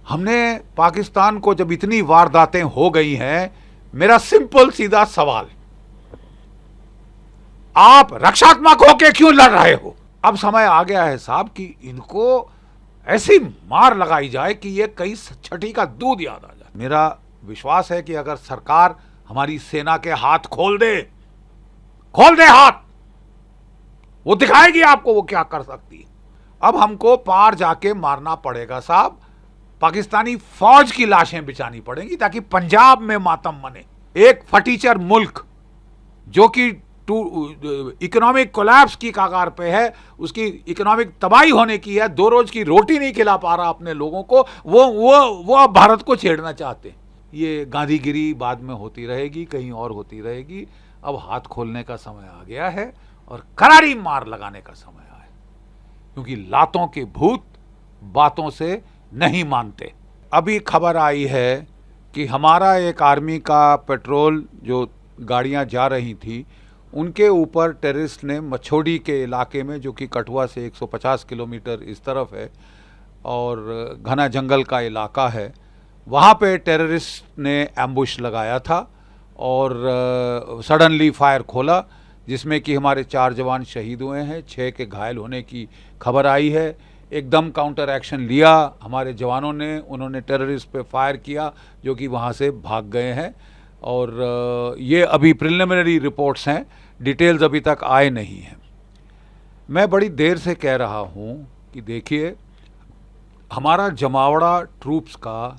हमने पाकिस्तान को जब इतनी वारदातें हो गई हैं, मेरा सिंपल सीधा सवाल, आप रक्षात्मक होके क्यों लड़ रहे हो? अब समय आ गया है साहब कि इनको ऐसी मार लगाई जाए कि ये कई छठी का दूध याद आ जाए। मेरा विश्वास है कि अगर सरकार हमारी सेना के हाथ खोल दे हाथ, वो दिखाएगी आपको वो क्या कर सकती है। अब हमको पार जाके मारना पड़ेगा साहब, पाकिस्तानी फौज की लाशें बिछानी पड़ेंगी ताकि पंजाब में मातम मने। एक फटीचर मुल्क जो कि इकोनॉमिक कोलैप्स की कगार पे है, उसकी इकोनॉमिक तबाही होने की है, 2 रोज की रोटी नहीं खिला पा रहा अपने लोगों को, वो अब भारत को छेड़ना चाहते हैं। ये गांधीगिरी बाद में होती रहेगी, कहीं और होती रहेगी। अब हाथ खोलने का समय आ गया है और करारी मार लगाने का समय आया है, क्योंकि लातों के भूत बातों से नहीं मानते। अभी खबर आई है कि हमारा एक आर्मी का पेट्रोल जो गाड़ियां जा रही थी, उनके ऊपर टेररिस्ट ने मछोड़ी के इलाके में, जो कि कठुआ से 150 किलोमीटर इस तरफ है और घना जंगल का इलाका है, वहाँ पे टेररिस्ट ने एम्बुश लगाया था और सडनली फायर खोला, जिसमें कि हमारे 4 जवान शहीद हुए हैं, 6 के घायल होने की खबर आई है। एकदम काउंटर एक्शन लिया हमारे जवानों ने, उन्होंने टेररिस्ट पे फायर किया जो कि वहाँ से भाग गए हैं। और ये अभी प्रिलिमिनरी रिपोर्ट्स हैं, डिटेल्स अभी तक आए नहीं हैं। मैं बड़ी देर से कह रहा हूँ कि देखिए, हमारा जमावड़ा ट्रूप्स का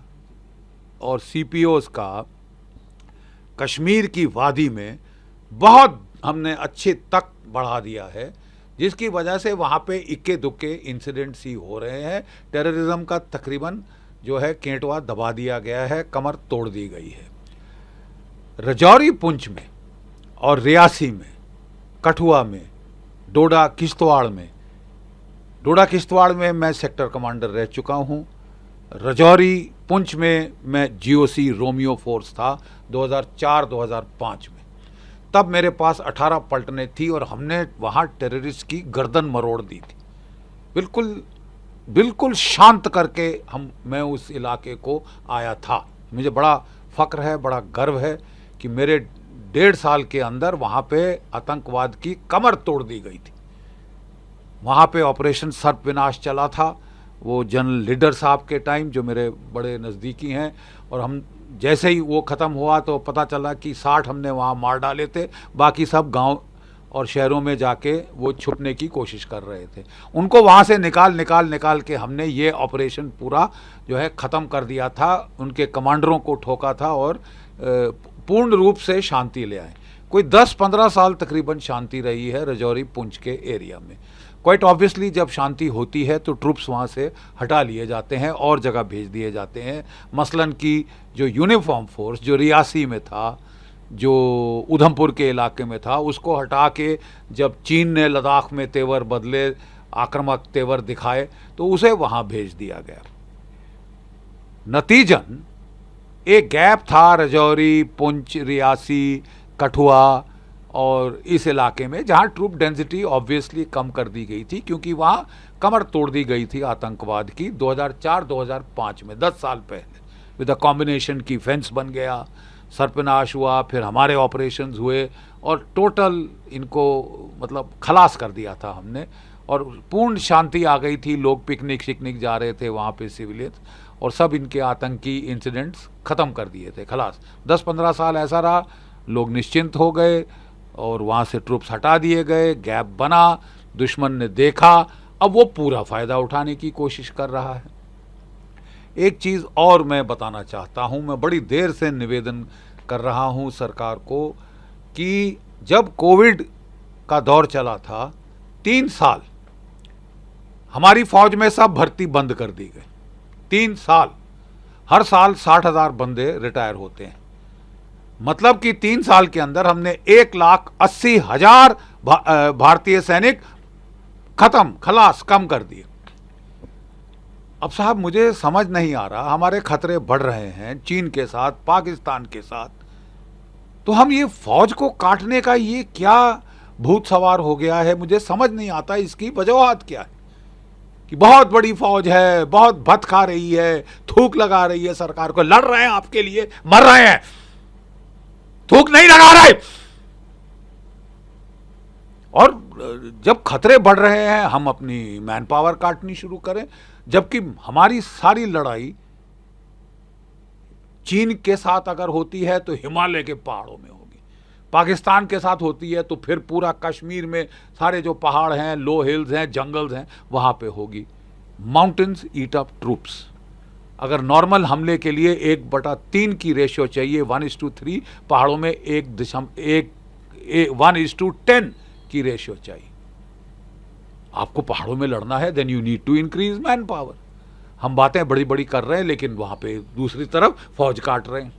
और सीपीओस का कश्मीर की वादी में बहुत हमने अच्छे तक बढ़ा दिया है, जिसकी वजह से वहाँ पे इक्के दुक्के इंसिडेंट्स ही हो रहे हैं। टेररिज्म का तकरीबन जो है केंटवा दबा दिया गया है, कमर तोड़ दी गई है। रजौरी पुंछ में और रियासी में, कठुआ में, डोडा किश्तवाड़ में मैं सेक्टर कमांडर रह चुका हूँ। रजौरी पुंछ में मैं जीओसी रोमियो फोर्स था 2004-2005 में। तब मेरे पास 18 पलटनें थी और हमने वहाँ टेररिस्ट की गर्दन मरोड़ दी थी, बिल्कुल शांत करके मैं उस इलाके को आया था। मुझे बड़ा फ़ख्र है, बड़ा गर्व है कि मेरे 1.5 साल के अंदर वहाँ पे आतंकवाद की कमर तोड़ दी गई थी। वहाँ पे ऑपरेशन सर्प विनाश चला था, वो जनरल लीडर साहब के टाइम, जो मेरे बड़े नज़दीकी हैं। और हम जैसे ही वो ख़त्म हुआ तो पता चला कि 60 हमने वहाँ मार डाले थे, बाकी सब गांव और शहरों में जाके वो छुपने की कोशिश कर रहे थे। उनको वहाँ से निकाल के हमने ये ऑपरेशन पूरा जो है ख़त्म कर दिया था, उनके कमांडरों को ठोका था और पूर्ण रूप से शांति ले आए। कोई 10-15 साल तकरीबन शांति रही है रजौरी पुंछ के एरिया में। क्वाइट ऑब्वियसली जब शांति होती है तो ट्रूप्स वहाँ से हटा लिए जाते हैं और जगह भेज दिए जाते हैं। मसलन कि जो यूनिफॉर्म फोर्स जो रियासी में था, जो उधमपुर के इलाके में था, उसको हटा के जब चीन ने लद्दाख में तेवर बदले, आक्रामक तेवर दिखाए, तो उसे वहाँ भेज दिया गया। नतीजन एक गैप था रजौरी, पुंछ, रियासी, कठुआ और इस इलाके में, जहाँ ट्रूप डेंसिटी ऑब्वियसली कम कर दी गई थी, क्योंकि वहाँ कमर तोड़ दी गई थी आतंकवाद की 2004-2005 में, 10 साल पहले। विद अ कॉम्बिनेशन की फेंस बन गया, सर्पनाश हुआ, फिर हमारे ऑपरेशंस हुए और टोटल इनको मतलब खलास कर दिया था हमने और पूर्ण शांति आ गई थी। लोग पिकनिक शिकनिक जा रहे थे वहाँ पे, सिविलियंस, और सब इनके आतंकी इंसिडेंट्स ख़त्म कर दिए थे, खलास। 10-15 साल ऐसा रहा, लोग निश्चिंत हो गए और वहाँ से ट्रूप्स हटा दिए गए, गैप बना, दुश्मन ने देखा, अब वो पूरा फ़ायदा उठाने की कोशिश कर रहा है। एक चीज़ और मैं बताना चाहता हूँ, मैं बड़ी देर से निवेदन कर रहा हूँ सरकार को कि जब कोविड का दौर चला था, 3 साल हमारी फ़ौज में सब भर्ती बंद कर दी गई। 3 साल, हर साल 60,000 बंदे रिटायर होते हैं। मतलब कि 3 साल के अंदर हमने 1,80,000 भारतीय सैनिक खत्म, खलास, कम कर दिए। अब साहब मुझे समझ नहीं आ रहा, हमारे खतरे बढ़ रहे हैं चीन के साथ, पाकिस्तान के साथ, तो हम ये फौज को काटने का ये क्या भूत सवार हो गया है, मुझे समझ नहीं आता इसकी वजूहत क्या है। कि बहुत बड़ी फौज है, बहुत भत खा रही है, थूक लगा रही है सरकार को, लड़ रहे हैं आपके लिए, मर रहे हैं, थूक नहीं लगा रहे। और जब खतरे बढ़ रहे हैं हम अपनी मैन पावर काटनी शुरू करें, जबकि हमारी सारी लड़ाई चीन के साथ अगर होती है तो हिमालय के पहाड़ों में होगी, पाकिस्तान के साथ होती है तो फिर पूरा कश्मीर में सारे जो पहाड़ हैं, लो हिल्स हैं, जंगल्स हैं, वहां पे होगी। माउंटेन्स ईट अप ट्रूप्स। अगर नॉर्मल हमले के लिए 1/3 की रेशियो चाहिए, 1:3, पहाड़ों में 1:10 की रेशियो चाहिए। आपको पहाड़ों में लड़ना है, then you need to increase manpower. हम बातें बड़ी बड़ी कर रहे हैं लेकिन वहां पे दूसरी तरफ फौज काट रहे हैं।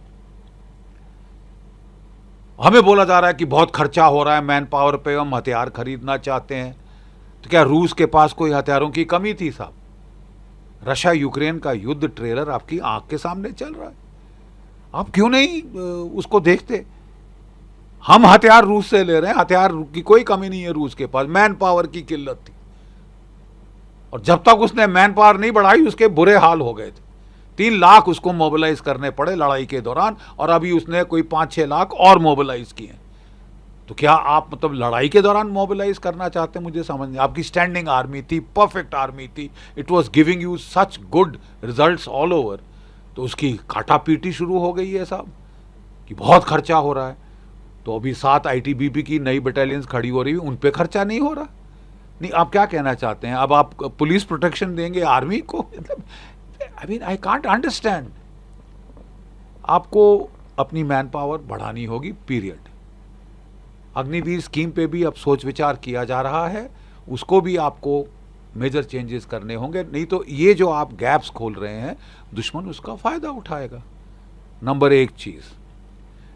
हमें बोला जा रहा है कि बहुत खर्चा हो रहा है मैन पावर पे, हम हथियार खरीदना चाहते हैं। तो क्या रूस के पास कोई हथियारों की कमी थी साहब? रशिया यूक्रेन का युद्ध ट्रेलर आपकी आंख के सामने चल रहा है, आप क्यों नहीं उसको देखते? हम हथियार रूस से ले रहे हैं, हथियार की कोई कमी नहीं है रूस के पास, मैन पावर की किल्लत थी। और जब तक उसने मैन पावर नहीं बढ़ाई उसके बुरे हाल हो गए थे। 3 लाख उसको मोबिलाइज करने पड़े लड़ाई के दौरान, और अभी उसने कोई 5-6 लाख और मोबिलाइज किए। तो क्या आप मतलब लड़ाई के दौरान मोबिलाइज करना चाहते हैं? मुझे समझ नहीं। आपकी स्टैंडिंग आर्मी थी, परफेक्ट आर्मी थी, it was giving you such good results all over. तो उसकी काटापीटी शुरू हो गई है साहब कि बहुत खर्चा हो रहा है। तो अभी 7 ITBP की नई बटालियंस खड़ी हो रही है, उन पे खर्चा नहीं हो रहा। नहीं, आप क्या कहना चाहते हैं? अब आप पुलिस प्रोटेक्शन देंगे आर्मी को? मतलब I mean I can't understand. आपको अपनी मैन पावर बढ़ानी होगी, पीरियड। अग्निवीर स्कीम पे भी अब सोच विचार किया जा रहा है, उसको भी आपको मेजर चेंजेस करने होंगे, नहीं तो ये जो आप गैप्स खोल रहे हैं दुश्मन उसका फायदा उठाएगा। नंबर 1 चीज।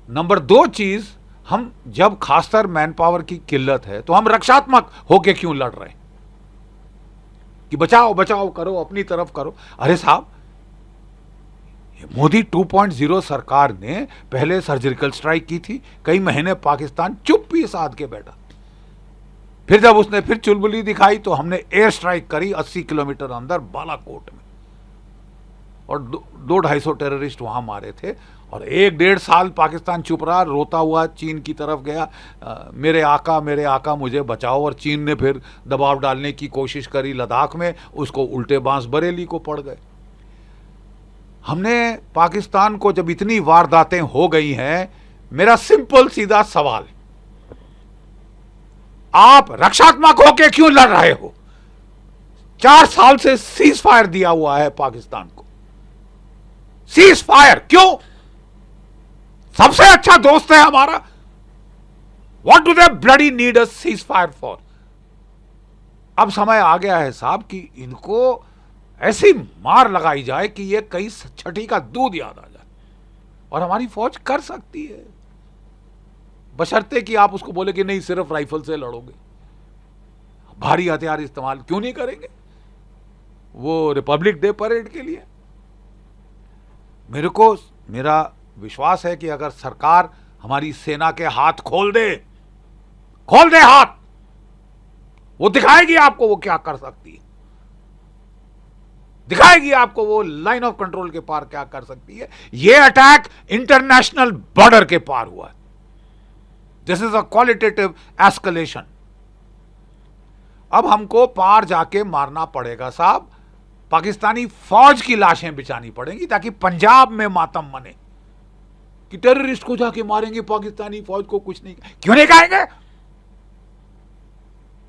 नंबर 2 चीज, हम जब खासकर मैन पावर की किल्लत है तो हम रक्षात्मक होके क्यों लड़ रहे हैं कि बचाओ बचाओ करो, अपनी तरफ करो? अरे साहब, मोदी 2.0 सरकार ने पहले सर्जिकल स्ट्राइक की थी, कई महीने पाकिस्तान चुप्पी साध के बैठा। फिर जब उसने फिर चुलबुली दिखाई तो हमने एयर स्ट्राइक करी 80 किलोमीटर अंदर बालाकोट में, और 200-250 टेररिस्ट वहां मारे थे। और 1-1.5 साल पाकिस्तान चुप रहा, रोता हुआ चीन की तरफ गया, मेरे आका मुझे बचाओ। और चीन ने फिर दबाव डालने की कोशिश करी लद्दाख में, उसको उल्टे बांस बरेली को पड़ गए। हमने पाकिस्तान को जब इतनी वारदातें हो गई हैं, मेरा सिंपल सीधा सवाल, आप रक्षात्मक होके क्यों लड़ रहे हो? 4 साल से सीज फायर दिया हुआ है पाकिस्तान को। सीज फायर क्यों? सबसे अच्छा दोस्त है हमारा। What do they bloody need a cease fire for? अब समय आ गया है साहब कि इनको ऐसी मार लगाई जाए कि ये कई छठी का दूध याद आ जाए। और हमारी फौज कर सकती है, बशर्ते कि आप उसको बोले कि नहीं सिर्फ राइफल से लड़ोगे, भारी हथियार इस्तेमाल क्यों नहीं करेंगे वो रिपब्लिक डे परेड के लिए? मेरा विश्वास है कि अगर सरकार हमारी सेना के हाथ खोल दे हाथ, वो दिखाएगी आपको वो क्या कर सकती है, दिखाएगी आपको वो लाइन ऑफ कंट्रोल के पार क्या कर सकती है। ये अटैक इंटरनेशनल बॉर्डर के पार हुआ है। This is a qualitative escalation. अब हमको पार जाके मारना पड़ेगा साहब, पाकिस्तानी फौज की लाशें बिछानी पड़ेंगी ताकि पंजाब में मातम मने कि टेररिस्ट को जाके मारेंगे, पाकिस्तानी फौज को कुछ नहीं। क्यों नहीं कहेंगे?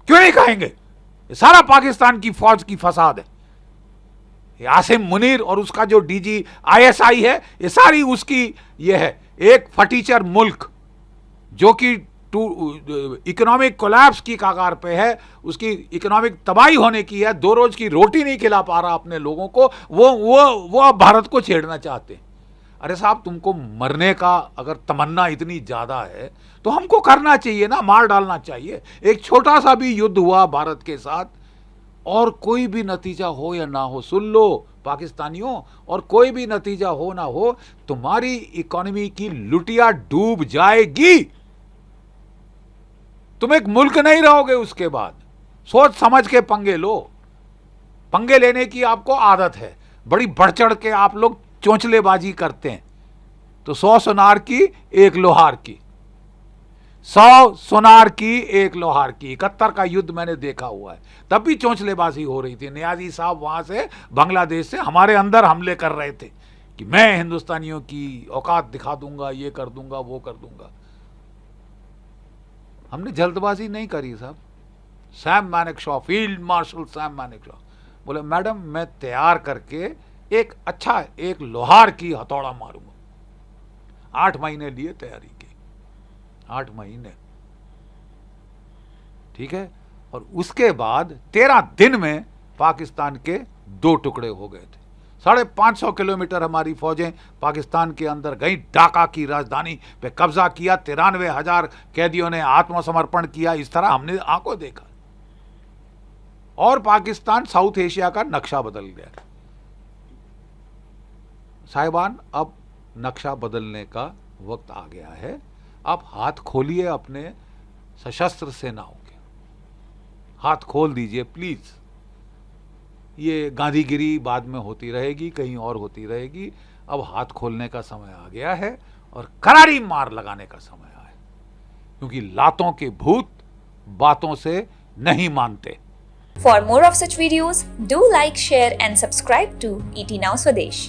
क्यों नहीं कहेंगे? ये सारा पाकिस्तान की फौज की फसाद है। ये आसिम मुनीर और उसका जो DG ISI है, ये सारी उसकी ये है। एक फटीचर मुल्क जो कि इकोनॉमिक कोलैप्स की कगार पे है, उसकी इकोनॉमिक तबाही होने की है, 2 रोज की रोटी नहीं खिला पा रहा अपने लोगों को, वो अब भारत को छेड़ना चाहते हैं। अरे साहब, तुमको मरने का अगर तमन्ना इतनी ज्यादा है तो हमको करना चाहिए ना, मार डालना चाहिए। एक छोटा सा भी युद्ध हुआ भारत के साथ, और कोई भी नतीजा हो या ना हो, सुन लो पाकिस्तानियों, और कोई भी नतीजा हो ना हो, तुम्हारी इकोनॉमी की लुटिया डूब जाएगी। तुम एक मुल्क नहीं रहोगे उसके बाद। सोच समझ के पंगे लो। पंगे लेने की आपको आदत है, बड़ी बढ़ चढ़ के आप लोग चोंचलेबाजी करते हैं। तो 100 सुनार की एक लोहार की, 100 सुनार की एक लोहार की। 71 का युद्ध मैंने देखा हुआ है, तब भी चोंचलेबाजी हो रही थी। नियाजी साहब वहां से बांग्लादेश से हमारे अंदर हमले कर रहे थे कि मैं हिंदुस्तानियों की औकात दिखा दूंगा, ये कर दूंगा, वो कर दूंगा। हमने जल्दबाजी नहीं करी साहब। Sam Manekshaw, field marshal Sam Manekshaw बोले मैडम मैं तैयार करके एक अच्छा एक लोहार की हथौड़ा मारूंगा। 8 महीने लिए तैयारी की, 8 महीने, ठीक है। और उसके बाद 13 दिन में पाकिस्तान के 2 टुकड़े हो गए थे। 550 किलोमीटर हमारी फौजें पाकिस्तान के अंदर गई, ढाका की राजधानी पे कब्जा किया, 93,000 कैदियों ने आत्मसमर्पण किया। इस तरह हमने आंखों देखा और पाकिस्तान साउथ एशिया का नक्शा बदल गया। साहिबान, अब नक्शा बदलने का वक्त आ गया है। आप हाथ खोलिए अपने सशस्त्र सेनाओं के, हाथ खोल दीजिए प्लीज। ये गांधीगिरी बाद में होती रहेगी, कहीं और होती रहेगी। अब हाथ खोलने का समय आ गया है और करारी मार लगाने का समय आया है, क्योंकि लातों के भूत बातों से नहीं मानते। For more of such videos, do like, share and subscribe to ET Now Swadesh.